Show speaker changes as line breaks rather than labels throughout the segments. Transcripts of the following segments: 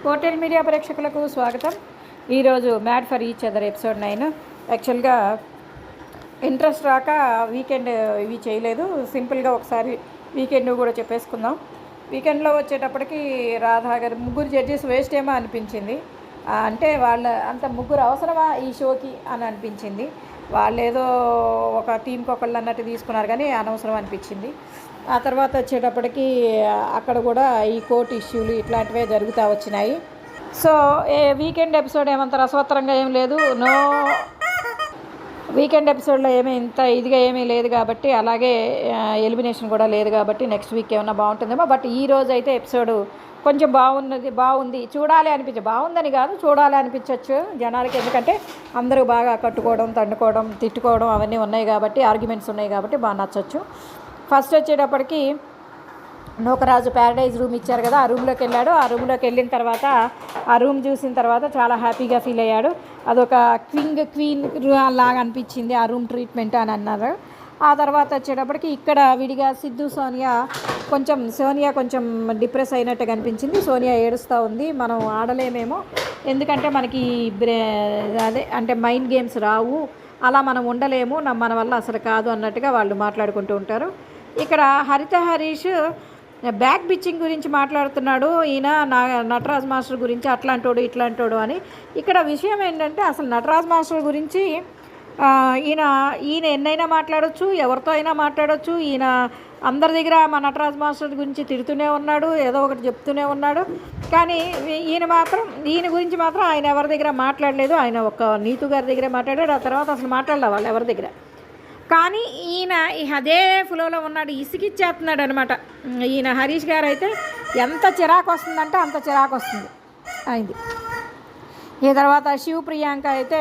కోటెల్ media ప్రేక్షకులకు స్వాగతం. ఈరోజు mad for each other episode 9. యాక్చువల్గా ఇంట్రెస్ట్ రాక వీకెండ్ ఇవి చేయలేదు. సింపుల్గా ఒకసారి వీకెండ్ కూడా చెప్పేసుకుందాం. వీకెండ్లో వచ్చేటప్పటికి రాధా గారు ముగ్గురు జడ్జెస్ వేస్ట్ ఏమో అనిపించింది. అంటే వాళ్ళ అంత ముగ్గురు అవసరమా ఈ షోకి అని అనిపించింది. వాళ్ళు ఏదో ఒక టీంకి ఒకళ్ళు అన్నట్టు తీసుకున్నారు కానీ అనవసరం అనిపించింది. ఆ తర్వాత వచ్చేటప్పటికి అక్కడ కూడా ఈ కోర్టు ఇష్యూలు ఇట్లాంటివే జరుగుతూ వచ్చినాయి. సో వీకెండ్ ఎపిసోడ్ ఏమంత రసవత్తరంగా ఏం లేదు. వీకెండ్ ఎపిసోడ్లో ఏమీ ఇంత ఇదిగా ఏమీ లేదు కాబట్టి, అలాగే ఎలిమినేషన్ కూడా లేదు కాబట్టి నెక్స్ట్ వీక్ ఏమన్నా బాగుంటుందేమో. బట్ ఈ రోజు అయితే ఎపిసోడ్ కొంచెం బాగుంది, చూడాలి బాగుందని కాదు, చూడాలి అనిపించవచ్చు జనాలకి. ఎందుకంటే అందరూ బాగా కట్టుకోవడం, తండుకోవడం, తిట్టుకోవడం అవన్నీ ఉన్నాయి కాబట్టి, ఆర్గ్యుమెంట్స్ ఉన్నాయి కాబట్టి బాగా నచ్చవచ్చు. ఫస్ట్ వచ్చేటప్పటికి నూకరాజు ప్యారడైజ్ రూమ్ ఇచ్చారు కదా, ఆ రూమ్లోకి వెళ్ళాడు. ఆ రూమ్లోకి వెళ్ళిన తర్వాత ఆ రూమ్ చూసిన తర్వాత చాలా హ్యాపీగా ఫీల్ అయ్యాడు. అదొక క్వీన్ లాగా అనిపించింది ఆ రూమ్ ట్రీట్మెంట్ అని అన్నారు. ఆ తర్వాత వచ్చేటప్పటికి ఇక్కడ విడిగా సిద్ధు సోనియా కొంచెం డిప్రెస్ అయినట్టుగా అనిపించింది. సోనియా ఏడుస్తూ ఉంది. మనం ఆడలేమేమో, ఎందుకంటే మనకి అంటే మైండ్ గేమ్స్ రావు, అలా మనం ఉండలేము, మన వల్ల అసలు కాదు అన్నట్టుగా వాళ్ళు మాట్లాడుకుంటూ ఉంటారు. ఇక్కడ హరీష్ బ్యాక్ బిచ్చింగ్ గురించి మాట్లాడుతున్నాడు. ఈయన నటరాజ్ మాస్టర్ గురించి అట్లాంటోడు ఇట్లాంటోడు అని. ఇక్కడ విషయం ఏంటంటే అసలు నటరాజ్ మాస్టర్ గురించి ఈయన ఎన్నైనా మాట్లాడవచ్చు, ఎవరితో అయినా మాట్లాడవచ్చు. ఈయన అందరి దగ్గర మా నటరాజ్ మాస్టర్ గురించి తిడుతూనే ఉన్నాడు, ఏదో ఒకటి చెప్తూనే ఉన్నాడు. కానీ ఈయన గురించి మాత్రం ఆయన ఎవరి దగ్గర మాట్లాడలేదు. ఆయన ఒక నీతు గారి దగ్గరే మాట్లాడాడు. ఆ తర్వాత అసలు మాట్లాడలే వాళ్ళు ఎవరి దగ్గర. కానీ ఈయన అదే ఫ్లోలో ఉన్నాడు, ఇసిగిచ్చేస్తున్నాడు అనమాట. ఈయన హరీష్ గారు అయితే ఎంత చిరాకు వస్తుందంటే అంత చిరాకు వస్తుంది అయింది. ఈ తర్వాత శివ ప్రియాంక అయితే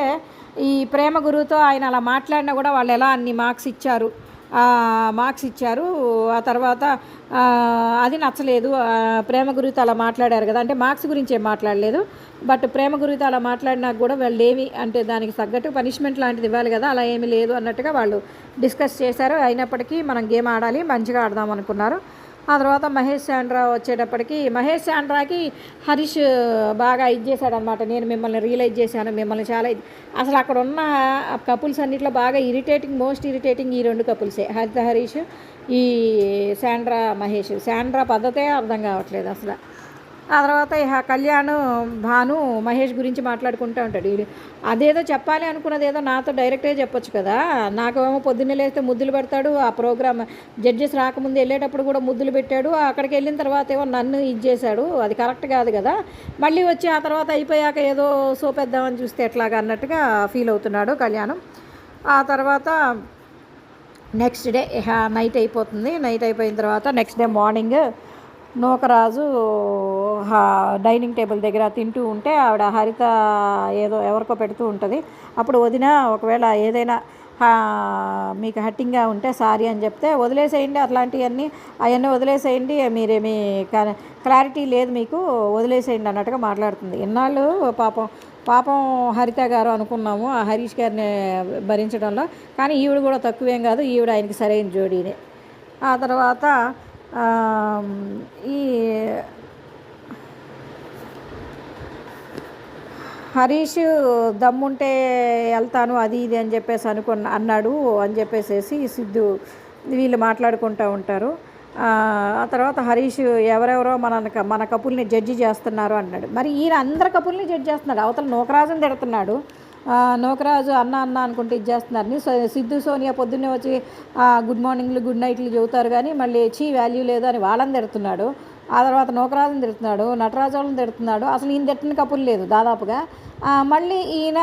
ఈ ప్రేమ గురువుతో ఆయన అలా మాట్లాడినా కూడా వాళ్ళు ఎలా అన్ని మార్క్స్ ఇచ్చారు. ఆ తర్వాత అది నచ్చలేదు. ప్రేమ గురితో అలా మాట్లాడారు కదా, అంటే మార్క్స్ గురించి ఏం మాట్లాడలేదు, బట్ ప్రేమ గురితో అలా మాట్లాడినాక కూడా వాళ్ళు ఏమి అంటే దానికి తగ్గట్టు పనిష్మెంట్ లాంటిది ఇవ్వాలి కదా, అలా ఏమీ లేదు అన్నట్టుగా వాళ్ళు డిస్కస్ చేశారు. అయినప్పటికీ మనం గేమ్ ఆడాలి, మంచిగా ఆడదాం అనుకున్నారు. ఆ తర్వాత మహేష్ శాండ్రాకి హరీష్ బాగా చేశాడు అనమాట. నేను మిమ్మల్ని రియలైజ్ చేశాను, మిమ్మల్ని చాలా అసలు అక్కడ ఉన్న కపుల్స్ అన్నింటిలో బాగా మోస్ట్ ఇరిటేటింగ్ ఈ రెండు కపుల్సే, హరీష్, ఈ శాండ్రా పద్ధతే అర్థం కావట్లేదు అసలు. ఆ తర్వాత కళ్యాణ్ భాను మహేష్ గురించి మాట్లాడుకుంటూ ఉంటాడు. అదేదో చెప్పాలి అనుకున్నది ఏదో నాతో డైరెక్ట్గా చెప్పొచ్చు కదా. నాకేమో పొద్దున్నే లేస్తే ముద్దులు పెడతాడు. ఆ ప్రోగ్రామ్ జడ్జెస్ రాకముందు వెళ్ళేటప్పుడు కూడా ముద్దులు పెట్టాడు. అక్కడికి వెళ్ళిన తర్వాత ఏమో నన్ను చేశాడు. అది కరెక్ట్ కాదు కదా. మళ్ళీ వచ్చి ఆ తర్వాత అయిపోయాక ఏదో సోపేద్దామని చూస్తే ఎట్లాగా అన్నట్టుగా ఫీల్ అవుతున్నాడు కళ్యాణం. ఆ తర్వాత నెక్స్ట్ డే నైట్ అయిపోతుంది. నైట్ అయిపోయిన తర్వాత next day morning Nookaraju dining table దగ్గర తింటూ ఉంటే ఆవిడ హరిత ఏదో ఎవరికో పెడుతూ ఉంటుంది. అప్పుడు వదిన ఒకవేళ ఏదైనా మీకు హట్టింగ్గా ఉంటే సారీ అని చెప్తే వదిలేసేయండి, అవన్నీ వదిలేసేయండి, మీరేమీ క్లారిటీ లేదు మీకు, వదిలేసేయండి అన్నట్టుగా మాట్లాడుతుంది. ఇన్నాళ్ళు పాపం హరిత గారు అనుకున్నాము ఆ హరీష్ గారిని భరించడంలో, కానీ ఈవిడ కూడా తక్కువేం కాదు, ఈవిడ ఆయనకి సరైన జోడీనే. ఆ తర్వాత ఈ హరీష్ దమ్ముంటే వెళ్తాను అది ఇది అని చెప్పేసి అన్నాడు అని చెప్పేసి సిద్ధు వీళ్ళు మాట్లాడుకుంటూ ఉంటారు. ఆ తర్వాత హరీష్ ఎవరెవరో మన కపుల్ని జడ్జి చేస్తున్నారు అన్నాడు. మరి ఈయన అందరి కపుల్ని జడ్జి చేస్తున్నాడు. అవతల నూకరాజుని తిడుతున్నాడు. నూకరాజు అన్న అనుకుంటే ఇది చేస్తున్నారని. సిద్ధు సోనియా పొద్దున్నే వచ్చి గుడ్ మార్నింగ్లు గుడ్ నైట్లు చెబుతారు కానీ మళ్ళీ వాల్యూ లేదు అని వాళ్ళని తిడుతున్నాడు. ఆ తర్వాత నూకరాజుని తిడుతున్నాడు, నటరాజులను తిడుతున్నాడు. అసలు ఈయన తిట్టిన కపుల్ లేదు దాదాపుగా. మళ్ళీ ఈయన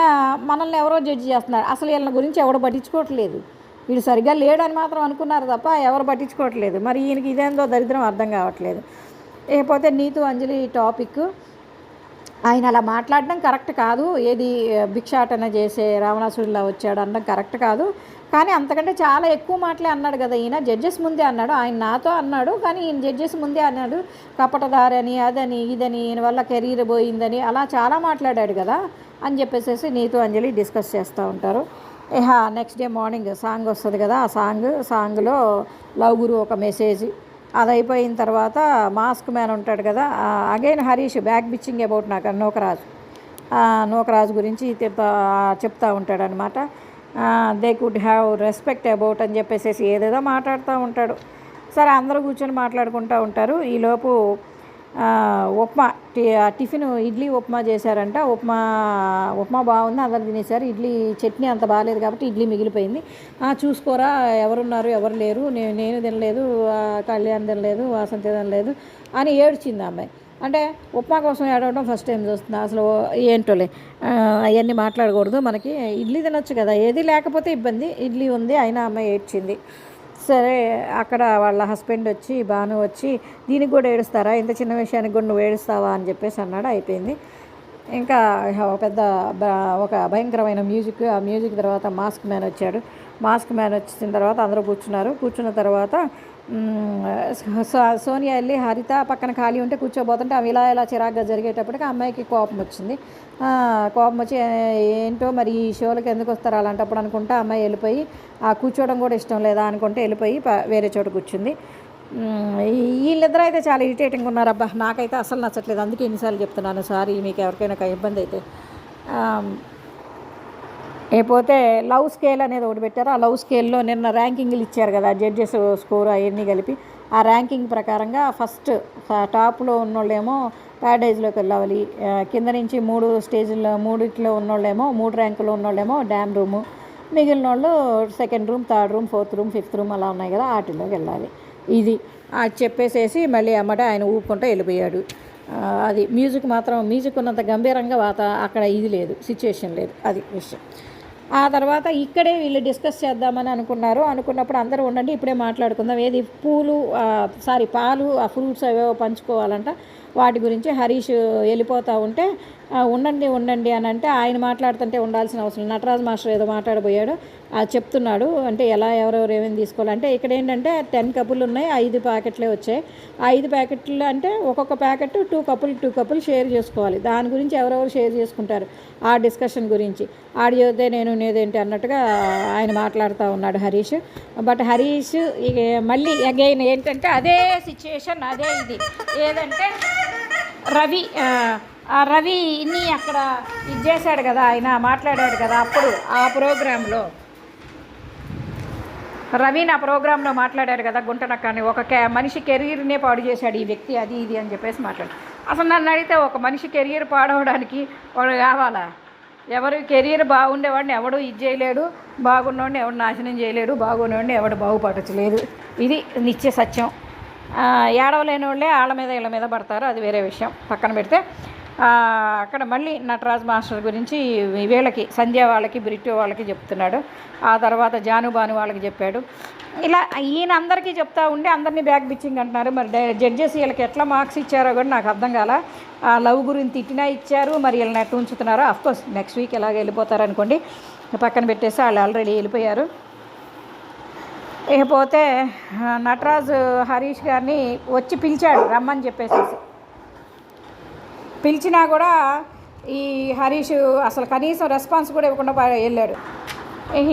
మనల్ని ఎవరో జడ్జి చేస్తున్నారు. అసలు వీళ్ళ గురించి ఎవరు పట్టించుకోవట్లేదు. వీడు సరిగ్గా లేడని మాత్రం అనుకున్నారు తప్ప ఎవరు పట్టించుకోవట్లేదు. మరి ఈయనకి ఇదేందో దరిద్రం అర్థం కావట్లేదు. లేకపోతే నీతు అంజలి టాపిక్, ఆయన అలా మాట్లాడడం కరెక్ట్ కాదు. ఏది భిక్షాటన చేసే రావణాసుడిలా వచ్చాడు అనడం కరెక్ట్ కాదు. కానీ అంతకంటే చాలా ఎక్కువ మాటలే అన్నాడు కదా ఈయన. జడ్జెస్ ముందే అన్నాడు, ఆయన నాతో అన్నాడు కానీ ఈయన జడ్జెస్ ముందే అన్నాడు. కపటదారని అదని ఇదని, ఈయన వల్ల కెరీర్ పోయిందని అలా చాలా మాట్లాడాడు కదా అని చెప్పేసి నీతు అంజలి డిస్కస్ చేస్తూ ఉంటారు. నెక్స్ట్ డే మార్నింగ్ సాంగ్ వస్తుంది కదా, ఆ సాంగ్లో లవ్ గురు ఒక మెసేజ్ అది అయిపోయిన తర్వాత మాస్క్ మ్యాన్ ఉంటాడు కదా, again Harish back bitching about నాకు నూకరాజు, నూకరాజు గురించి చెప్తా ఉంటాడు అనమాట. They could have respect about అని చెప్పేసి ఏదేదో మాట్లాడుతూ ఉంటాడు. సరే అందరూ కూర్చొని మాట్లాడుకుంటూ ఉంటారు. ఈలోపు ఉప్మా టిఫిన్ ఇడ్లీ ఉప్మా చేశారంట. ఉప్మా బాగుంది, అందరు తినేశారు. ఇడ్లీ చట్నీ అంత బాగాలేదు కాబట్టి ఇడ్లీ మిగిలిపోయింది. చూసుకోరా ఎవరున్నారు ఎవరు లేరు, నేను తినలేదు, కళ్యాణ్ తినలేదు, వాసంతి తినలేదు అని ఏడ్చింది అమ్మాయి. అంటే ఉప్మా కోసం ఏడవడం ఫస్ట్ టైం చూస్తుంది. అసలు ఏంటోలే అవన్నీ మాట్లాడకూడదు, మనకి ఇడ్లీ తినొచ్చు కదా, ఏది లేకపోతే ఇబ్బంది, ఇడ్లీ ఉంది అయినా అమ్మాయి ఏడ్చింది. సరే అక్కడ వాళ్ళ హస్బెండ్ వచ్చి భాను వచ్చి దీనికి కూడా ఏడుస్తారా, ఇంత చిన్న విషయానికి కూడా నువ్వు ఏడుస్తావా అని చెప్పేసి అన్నాడు. అయిపోయింది. ఇంకా ఒక భయంకరమైన మ్యూజిక్, ఆ మ్యూజిక్ తర్వాత మాస్క్ మ్యాన్ వచ్చాడు. మాస్క్ మ్యాన్ వచ్చిన తర్వాత అందరూ కూర్చున్న తర్వాత సోనియా వెళ్ళి హరిత పక్కన ఖాళీ ఉంటే కూర్చోబోతుంటే అవి ఇలా చిరాగ్గా జరిగేటప్పటికి అమ్మాయికి కోపం వచ్చింది. కోపం వచ్చి ఏంటో మరి ఈ షోలకి ఎందుకు వస్తారు అలాంటప్పుడు అనుకుంటా అమ్మాయి వెళ్ళిపోయి కూర్చోవడం కూడా ఇష్టం లేదా అనుకుంటే వెళ్ళిపోయి వేరే చోట కూర్చుంది. వీళ్ళిద్దరూ అయితే చాలా ఇరిటేటింగ్ ఉన్నారు. అబ్బా నాకైతే అసలు నచ్చట్లేదు, అందుకే ఎన్నిసార్లు చెప్తున్నాను, సారీ మీకు ఎవరికైనా ఇబ్బంది అయితే. లేకపోతే లవ్ స్కేల్ అనేది ఒకటి పెట్టారు. ఆ లవ్ స్కేల్లో నిన్న ర్యాంకింగ్లు ఇచ్చారు కదా జడ్జెస్ స్కోర్ అవన్నీ కలిపి, ఆ ర్యాంకింగ్ ప్రకారంగా ఫస్ట్ టాప్లో ఉన్నోళ్ళేమో ప్యారడైజ్లోకి వెళ్ళాలి, కింద నుంచి 3 స్టేజ్లో 3 ఉన్నోళ్ళేమో 3 ర్యాంకులో ఉన్నోళ్ళేమో డ్యామ్ రూము, మిగిలిన వాళ్ళు 2nd room 3rd room 4th room 5th room అలా ఉన్నాయి కదా వాటిల్లోకి వెళ్ళాలి. ఇది అది చెప్పేసేసి మళ్ళీ అమ్మట ఆయన ఊపుకుంటూ వెళ్ళిపోయాడు. అది మ్యూజిక్ ఉన్నంత గంభీరంగా అక్కడ ఇది లేదు, సిచ్యువేషన్ లేదు, అది విషయం. ఆ తర్వాత ఇక్కడే వీళ్ళు డిస్కస్ చేద్దామని అనుకున్నప్పుడు అందరూ ఉండండి ఇప్పుడే మాట్లాడుకుందాం, ఏది పాలు ఆ ఫ్రూట్స్ అవేవో పంచుకోవాలంట, వాటి గురించి హరీష్ వెళ్ళిపోతూ ఉంటే ఉండండి అని అంటే ఆయన మాట్లాడుతుంటే ఉండాల్సిన అవసరం, నటరాజ్ మాస్టర్ ఏదో మాట్లాడబోయాడు చెప్తున్నాడు. అంటే ఎవరెవరు ఏమేమి తీసుకోవాలంటే ఇక్కడ ఏంటంటే 10 కప్పులు ఉన్నాయి, 5 ప్యాకెట్లే వచ్చాయి. 5 ప్యాకెట్లు అంటే ఒక్కొక్క ప్యాకెట్ 2 కప్పులు షేర్ చేసుకోవాలి. దాని గురించి ఎవరెవరు షేర్ చేసుకుంటారు ఆ డిస్కషన్ గురించి ఆడియోతే నేదేంటి అన్నట్టుగా ఆయన మాట్లాడుతూ ఉన్నాడు హరీష్. బట్ హరీష్ మళ్ళీ అగైన్ ఏంటంటే అదే సిచ్యుయేషన్, అదే ఇది ఏదంటే రవిని అక్కడ ఇది చేశాడు కదా, ఆయన మాట్లాడాడు కదా అప్పుడు ఆ ప్రోగ్రాంలో, రవిని ఆ ప్రోగ్రాంలో మాట్లాడాడు కదా గుంటనక్కని, ఒక మనిషి కెరీర్నే పాడు చేశాడు ఈ వ్యక్తి, అది ఇది అని చెప్పేసి మాట్లాడు. అసలు నన్ను అడిగితే ఒక మనిషి కెరీర్ పాడవడానికి వాడు కావాలా? ఎవరు కెరీర్ బాగుండేవాడిని ఎవడు ఇది చేయలేడు, బాగున్నవాడిని ఎవడు నాశనం చేయలేడు, బాగున్నవాడిని ఎవడు బాగుపడచలేదు, ఇది నిత్య సత్యం. ఏడవలేని వాళ్ళే వీళ్ళ మీద పడతారు, అది వేరే విషయం పక్కన పెడితే. అక్కడ మళ్ళీ నటరాజ్ మాస్టర్ గురించి వీళ్ళకి సంధ్య వాళ్ళకి బ్రిట్టో వాళ్ళకి చెప్తున్నాడు. ఆ తర్వాత భాను వాళ్ళకి చెప్పాడు. ఇలా ఈయన అందరికీ చెప్తా ఉండి అందరినీ బ్యాక్ బిచ్చింగ్ అంటున్నారు. మరి జడ్జెస్ వీళ్ళకి ఎట్లా మార్క్స్ ఇచ్చారో కూడా నాకు అర్థం కాల. లవ్ గురించి తిట్టినా ఇచ్చారు, మరి వీళ్ళని ఎట్లా ఉంచుతున్నారో. అఫ్కోర్స్ నెక్స్ట్ వీక్ ఎలాగ వెళ్ళిపోతారు అనుకోండి, పక్కన పెట్టేసి వాళ్ళు ఆల్రెడీ వెళ్ళిపోయారు. ఇకపోతే నటరాజ్ హరీష్ గారిని వచ్చి పిలిచాడు రమ్మని చెప్పేసి, పిలిచినా కూడా ఈ హరీష్ అసలు కనీసం రెస్పాన్స్ కూడా ఇవ్వకుండా వెళ్ళాడు.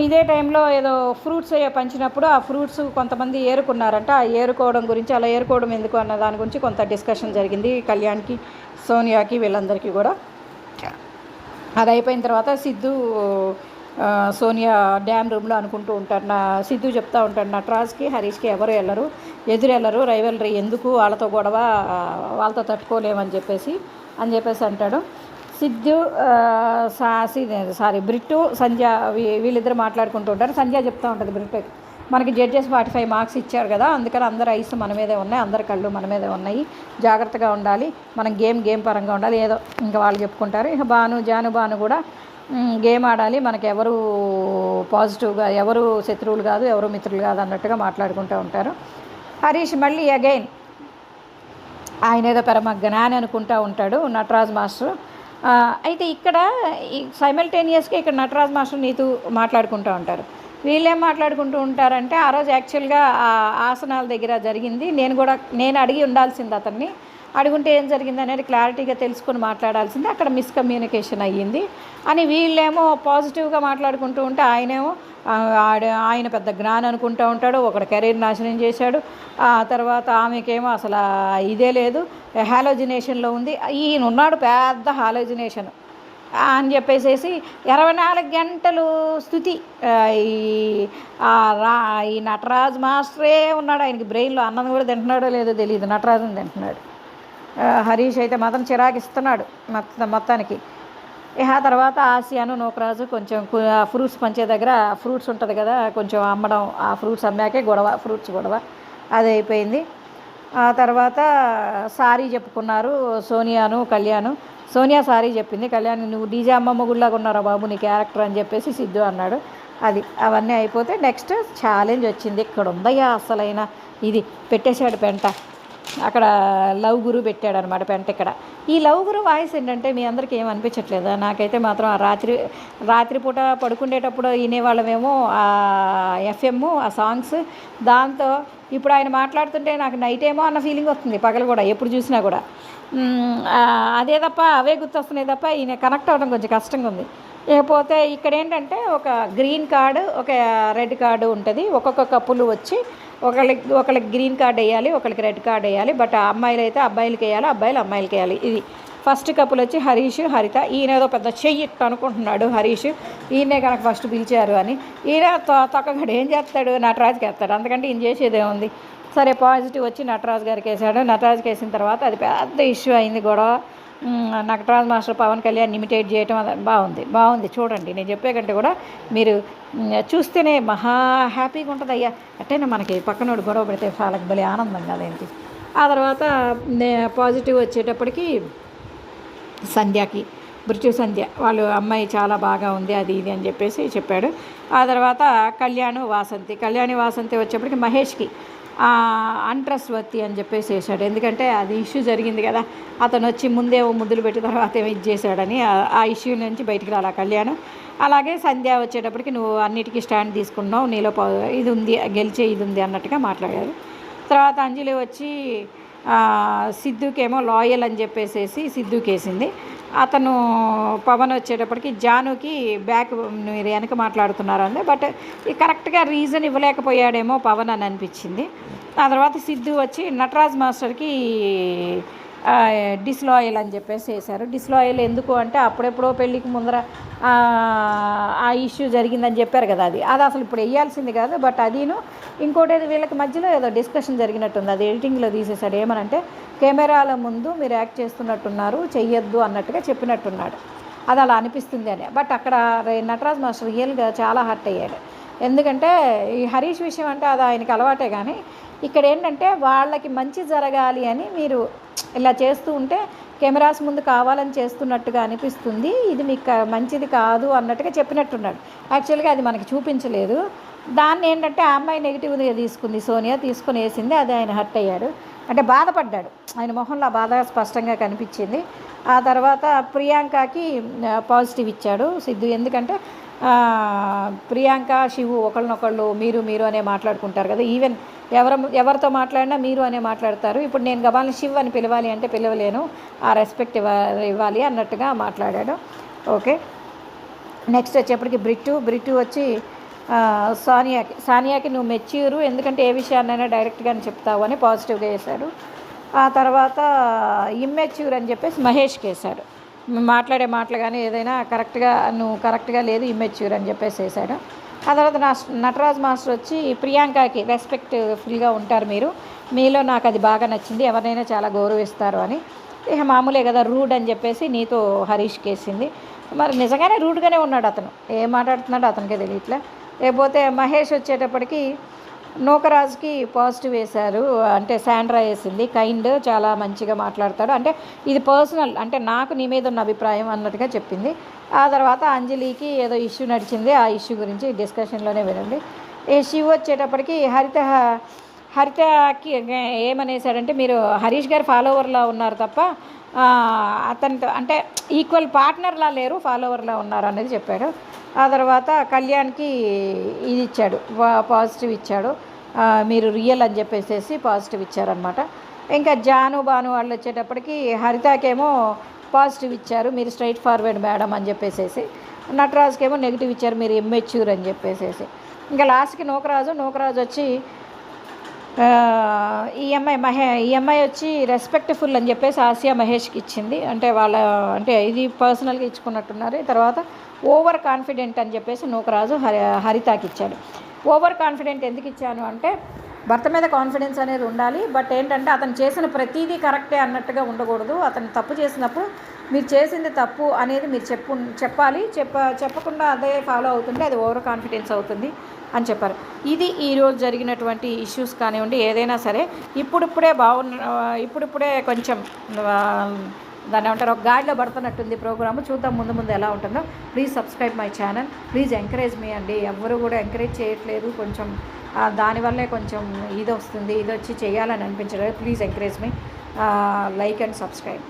ఇదే టైంలో ఏదో ఫ్రూట్స్ పంచినప్పుడు ఆ ఫ్రూట్స్ కొంతమంది ఏరుకున్నారంట. ఆ ఏరుకోవడం గురించి, అలా ఏరుకోవడం ఎందుకు అన్న దాని గురించి కొంత డిస్కషన్ జరిగింది కళ్యాణ్కి, సోనియాకి, వీళ్ళందరికీ కూడా. అది అయిపోయిన తర్వాత సిద్ధు సోనియా డ్యామ్ రూమ్లో అనుకుంటూ ఉంటారు. సిద్ధు చెప్తూ ఉంటాడు నటరాజ్కి హరీష్కి ఎవరు ఎదురెళ్ళరు, రైవల్రీ ఎందుకు, వాళ్ళతో గొడవ, వాళ్ళతో తట్టుకోలేమని చెప్పేసి అంటాడు. సిద్ధు బ్రిట్టు సంధ్య వీళ్ళిద్దరు మాట్లాడుకుంటూ ఉంటారు. సంధ్య చెప్తూ ఉంటుంది బ్రిట్టుకి, మనకి జడ్జెస్ 45 మార్క్స్ ఇచ్చారు కదా, అందుకని అందరి ఐస్ మన మీదే ఉన్నాయి, అందరి కళ్ళు మన మీదే ఉన్నాయి, జాగ్రత్తగా ఉండాలి, మనం గేమ్ పరంగా ఉండాలి, ఏదో ఇంకా వాళ్ళు చెప్పుకుంటారు. ఇక భాను కూడా గేమ్ ఆడాలి, మనకు ఎవరు పాజిటివ్గా, ఎవరు శత్రువులు కాదు, ఎవరు మిత్రులు కాదు అన్నట్టుగా మాట్లాడుకుంటూ ఉంటారు. హరీష్ మళ్ళీ అగైన్ ఆయన ఏదో పరమ జ్ఞాని అనుకుంటూ ఉంటాడు నటరాజ్ మాస్టర్. అయితే ఇక్కడ సైమల్టేనియస్గా ఇక్కడ నటరాజ్ మాస్టర్ నీతు మాట్లాడుకుంటూ ఉంటారు. వీళ్ళేం మాట్లాడుకుంటూ ఉంటారంటే ఆ రోజు యాక్చువల్గా ఆ ఆసనాల దగ్గర జరిగింది, నేను అడిగి ఉండాల్సింది అతన్ని, అడుగుంటే ఏం జరిగింది అనేది క్లారిటీగా తెలుసుకొని మాట్లాడాల్సింది, అక్కడ మిస్కమ్యూనికేషన్ అయ్యింది అని వీళ్ళేమో పాజిటివ్గా మాట్లాడుకుంటూ ఉంటే ఆయనేమో ఆయన పెద్ద జ్ఞానం అనుకుంటూ ఉంటాడు, ఒకడు కెరీర్ నాశనం చేశాడు, ఆ తర్వాత ఆమెకేమో అసలు ఇదే లేదు, హాలోజినేషన్లో ఉంది, ఈయన ఉన్నాడు పెద్ద హాలోజినేషన్ అని చెప్పేసేసి 24 గంటలు స్థుతి. ఈ నటరాజ్ మాస్టరే ఉన్నాడు, ఆయనకి బ్రెయిన్లో అన్నం కూడా తింటున్నాడో లేదో తెలియదు, నటరాజుని తింటున్నాడు. హరీష్ అయితే మాత్రం చిరాకిస్తున్నాడు మొత్తానికి. ఆ తర్వాత ఆసియాను నూకరాజు కొంచెం ఫ్రూట్స్ పంచే దగ్గర ఫ్రూట్స్ ఉంటుంది కదా, కొంచెం అమ్మడం, ఆ ఫ్రూట్స్ అమ్మాకే ఫ్రూట్స్ గొడవ అది అయిపోయింది. ఆ తర్వాత సారీ చెప్పుకున్నారు సోనియాను కళ్యాణ్. సోనియా సారీ చెప్పింది, కళ్యాణ్ నువ్వు డీజే అమ్మమ్మ గుళ్ళగా ఉన్నారా బాబు నీ క్యారెక్టర్ అని చెప్పేసి సిద్ధు అన్నాడు. అవన్నీ అయిపోతే నెక్స్ట్ ఛాలెంజ్ వచ్చింది. ఇక్కడ ఉందయ్యా అసలైన ఇది, పెట్టేశాడు పెంట అక్కడ, లవ్ గురు పెట్టాడు అనమాట పెంట ఇక్కడ. ఈ లవ్ గురు వాయిస్ ఏంటంటే మీ అందరికీ ఏం అనిపించట్లేదా? నాకైతే మాత్రం ఆ రాత్రిపూట పడుకునేటప్పుడు వినేవాళ్ళమేమో ఆ ఎఫ్ఎమ్ ఆ సాంగ్స్, దాంతో ఇప్పుడు ఆయన మాట్లాడుతుంటే నాకు నైట్ ఏమో అన్న ఫీలింగ్ వస్తుంది, పగలు కూడా ఎప్పుడు చూసినా కూడా అదే తప్ప అవే గుర్తొస్తున్నాయి తప్ప ఈయన కనెక్ట్ అవ్వడం కొంచెం కష్టంగా ఉంది. ఇకపోతే ఇక్కడ ఏంటంటే ఒక గ్రీన్ కార్డు ఒక రెడ్ కార్డు ఉంటుంది, ఒక్కొక్క కప్పులు వచ్చి ఒకళ్ళకి గ్రీన్ కార్డ్ వేయాలి, ఒకరికి రెడ్ కార్డ్ వేయాలి. బట్ అమ్మాయిలు అయితే అబ్బాయిలకి వేయాలి, అబ్బాయిలు అమ్మాయిలకి వేయాలి. ఇది ఫస్ట్ కప్పులు వచ్చి హరీష్ హరిత. ఈయన ఏదో పెద్ద చెయ్యి అనుకుంటున్నాడు హరీష్, ఈయనే కనుక ఫస్ట్ పిలిచారు అని. ఈయన తొక్కగాడు ఏం చేస్తాడు, నటరాజుకి వేస్తాడు, అందుకంటే ఈయన చేసేదేముంది. సరే పాజిటివ్ వచ్చి నటరాజు గారికి వేసాడు. నటరాజుకి వేసిన తర్వాత అది పెద్ద ఇష్యూ అయింది, గొడవ. నటరాజ్ మాస్టర్ పవన్ కళ్యాణ్ ఇమిటేట్ చేయటం బాగుంది చూడండి. నేను చెప్పే కంటే కూడా మీరు చూస్తేనే మహా హ్యాపీగా ఉంటుంది అయ్యా. అట్టేనా మనకి పక్కనోడు గొడవ పెడితే వాళ్ళకి భలే ఆనందం కదేంటి. ఆ తర్వాత పాజిటివ్ వచ్చేటప్పటికి సంధ్యకి, మృత్యు సంధ్య వాళ్ళు అమ్మాయి చాలా బాగా ఉంది అది ఇది అని చెప్పేసి చెప్పాడు. ఆ తర్వాత కళ్యాణి వాసంతి వచ్చేప్పటికి మహేష్కి అంట్రస్వర్తి అని చెప్పేసి వేసాడు. ఎందుకంటే అది ఇష్యూ జరిగింది కదా, అతను వచ్చి ముందే ముద్దులు పెట్టి తర్వాత ఏమో ఇది చేశాడని ఆ ఇష్యూ నుంచి బయటికి రాలా కళ్యాణ్. అలాగే సంధ్య వచ్చేటప్పటికి నువ్వు అన్నిటికీ స్టాండ్ తీసుకున్నావు, నీలో ఇది ఉంది, గెలిచే ఇది ఉంది అన్నట్టుగా మాట్లాడారు. తర్వాత అంజలి వచ్చి సిద్ధుకేమో లాయల్ అని చెప్పేసేసి సిద్ధుకి వేసింది. అతను పవన్ వచ్చేటప్పటికి జానుకి బ్యాక్ మీరు వెనక మాట్లాడుతున్నారు అంది, బట్ కరెక్ట్గా రీజన్ ఇవ్వలేకపోయాడేమో పవన్ అని అనిపించింది. ఆ తర్వాత సిద్ధు వచ్చి నటరాజ్ మాస్టర్కి డిస్లాయల్ అని చెప్పేసి వేశారు. డిస్లాయల్ ఎందుకు అంటే అప్పుడెప్పుడో పెళ్ళికి ముందర ఆ ఇష్యూ జరిగిందని చెప్పారు కదా, అది అసలు ఇప్పుడు వేయాల్సింది కాదు. బట్ అదిను ఇంకోటి వీళ్ళకి మధ్యలో ఏదో డిస్కషన్ జరిగినట్టుంది, అది ఎడిటింగ్లో తీసేశాడు. ఏమనంటే కెమెరాల ముందు మీరు యాక్ట్ చేస్తున్నట్టున్నారు, చెయ్యొద్దు అన్నట్టుగా చెప్పినట్టున్నాడు, అది అలా అనిపిస్తుంది అని. బట్ అక్కడ నటరాజ్ మాస్టర్ రియల్గా చాలా హర్ట్ అయ్యాడు. ఎందుకంటే ఈ హరీష్ విషయం అంటే అది ఆయనకి అలవాటే, కానీ ఇక్కడ ఏంటంటే వాళ్ళకి మంచి జరగాలి అని మీరు ఇలా చేస్తూ ఉంటే కెమెరాస్ ముందు కావాలని చేస్తున్నట్టుగా అనిపిస్తుంది, ఇది మీకు మంచిది కాదు అన్నట్టుగా చెప్పినట్టున్నాడు. యాక్చువల్గా అది మనకి చూపించలేదు. దాన్ని ఏంటంటే ఆ అమ్మాయి నెగిటివ్గా తీసుకుంది, సోనియా తీసుకొని వేసింది, అది ఆయన హర్ట్ అయ్యాడు, అంటే బాధపడ్డాడు. ఆయన మొహంలో ఆ బాధ స్పష్టంగా కనిపించింది. ఆ తర్వాత ప్రియాంకకి పాజిటివ్ ఇచ్చాడు సిద్ధు. ఎందుకంటే ప్రియాంక శివు ఒకళ్ళనొకళ్ళు మీరు అనే మాట్లాడుకుంటారు కదా, ఈవెన్ ఎవరితో మాట్లాడినా మీరు అనే మాట్లాడతారు. ఇప్పుడు నేను గబాల్ని శివ్ అని పిలవాలి అంటే పిలవలేను, ఆ రెస్పెక్ట్ ఇవ్వాలి అన్నట్టుగా మాట్లాడాడు. నెక్స్ట్ వచ్చేప్పటికి బ్రిట్టు వచ్చి సానియాకి నువ్వు మెచ్యూరు, ఎందుకంటే ఏ విషయాన్నైనా డైరెక్ట్గానే చెప్తావు అని పాజిటివ్గా వేశాడు. ఆ తర్వాత ఇమ్మెచ్యూర్ అని చెప్పేసి మహేష్కి వేశాడు. మాట్లాడే మాటలు కానీ ఏదైనా నువ్వు కరెక్ట్గా లేదు, ఇమ్మెచ్యూర్ అని చెప్పేసి వేశాడు. ఆ తర్వాత నటరాజ్ మాస్టర్ వచ్చి ప్రియాంకకి రెస్పెక్ట్ఫుల్గా ఉంటారు మీలో నాకు అది బాగా నచ్చింది, ఎవరినైనా చాలా గౌరవిస్తారు అని. ఇక మామూలే కదా రూడ్ అని చెప్పేసి నీతో హరీష్కి వేసింది. మరి నిజంగానే రూడ్గానే ఉన్నాడు అతను, ఏం మాట్లాడుతున్నాడో అతనికే తెలియట్లే. లేకపోతే మహేష్ వచ్చేటప్పటికి నూకరాజుకి పాజిటివ్ వేశారు, అంటే శాండ్రా వేసింది, కైండ్ చాలా మంచిగా మాట్లాడతాడు, అంటే ఇది పర్సనల్, అంటే నాకు నీ మీద ఉన్న అభిప్రాయం అన్నట్టుగా చెప్పింది. ఆ తర్వాత అంజలికి ఏదో ఇష్యూ నడిచింది, ఆ ఇష్యూ గురించి డిస్కషన్లోనే వినండి. ఈ శివ్ వచ్చేటప్పటికి హరితకి ఏమనేసాడంటే మీరు హరీష్ గారి ఫాలోవర్లా ఉన్నారు తప్ప అతనితో అంటే ఈక్వల్ పార్ట్నర్లా లేరు, ఫాలోవర్లా ఉన్నారు అనేది చెప్పాడు. ఆ తర్వాత కళ్యాణ్కి ఇది ఇచ్చాడు, పాజిటివ్ ఇచ్చాడు, మీరు రియల్ అని చెప్పేసి పాజిటివ్ ఇచ్చారనమాట. ఇంకా జాను బాను వాళ్ళు వచ్చేటప్పటికి హరితకేమో పాజిటివ్ ఇచ్చారు, మీరు స్ట్రైట్ ఫార్వర్డ్ మేడం అని చెప్పేసి. నటరాజుకేమో నెగిటివ్ ఇచ్చారు, మీరు ఇమ్మెచ్యూర్ అని చెప్పేసి. ఇంకా లాస్ట్కి నూకరాజు వచ్చి ఈ అమ్మాయి వచ్చి రెస్పెక్ట్ఫుల్ అని చెప్పేసి ఆసియా మహేష్కి ఇచ్చింది. అంటే అంటే ఇది పర్సనల్గా ఇచ్చుకున్నట్టున్నారు. తర్వాత ఓవర్ కాన్ఫిడెంట్ అని చెప్పేసి నూకరాజు హరితకి ఇచ్చాడు. ఓవర్ కాన్ఫిడెంట్ ఎందుకు ఇచ్చాను అంటే, భర్త మీద కాన్ఫిడెన్స్ అనేది ఉండాలి, బట్ ఏంటంటే అతను చేసిన ప్రతిదీ కరెక్టే అన్నట్టుగా ఉండకూడదు. అతను తప్పు చేసినప్పుడు మీరు చేసింది తప్పు అనేది మీరు చెప్పాలి. చెప్పకుండా అదే ఫాలో అవుతుంటే అది ఓవర్ కాన్ఫిడెన్స్ అవుతుంది అని చెప్పారు. ఇది ఈరోజు జరిగినటువంటి ఇష్యూస్ కానివ్వండి, ఏదైనా సరే ఇప్పుడిప్పుడే కొంచెం దాన్ని ఏమంటారు, ఒక గాడిలో పడుతున్నట్టుంది ప్రోగ్రాము. చూద్దాం ముందు ఎలా ఉంటుందో. Please subscribe my channel, please encourage మీ అండి. ఎవ్వరు కూడా ఎంకరేజ్ చేయట్లేదు, కొంచెం దానివల్లే కొంచెం ఇది వచ్చి చేయాలని అనిపించలేదు. Please encourage me, like and subscribe.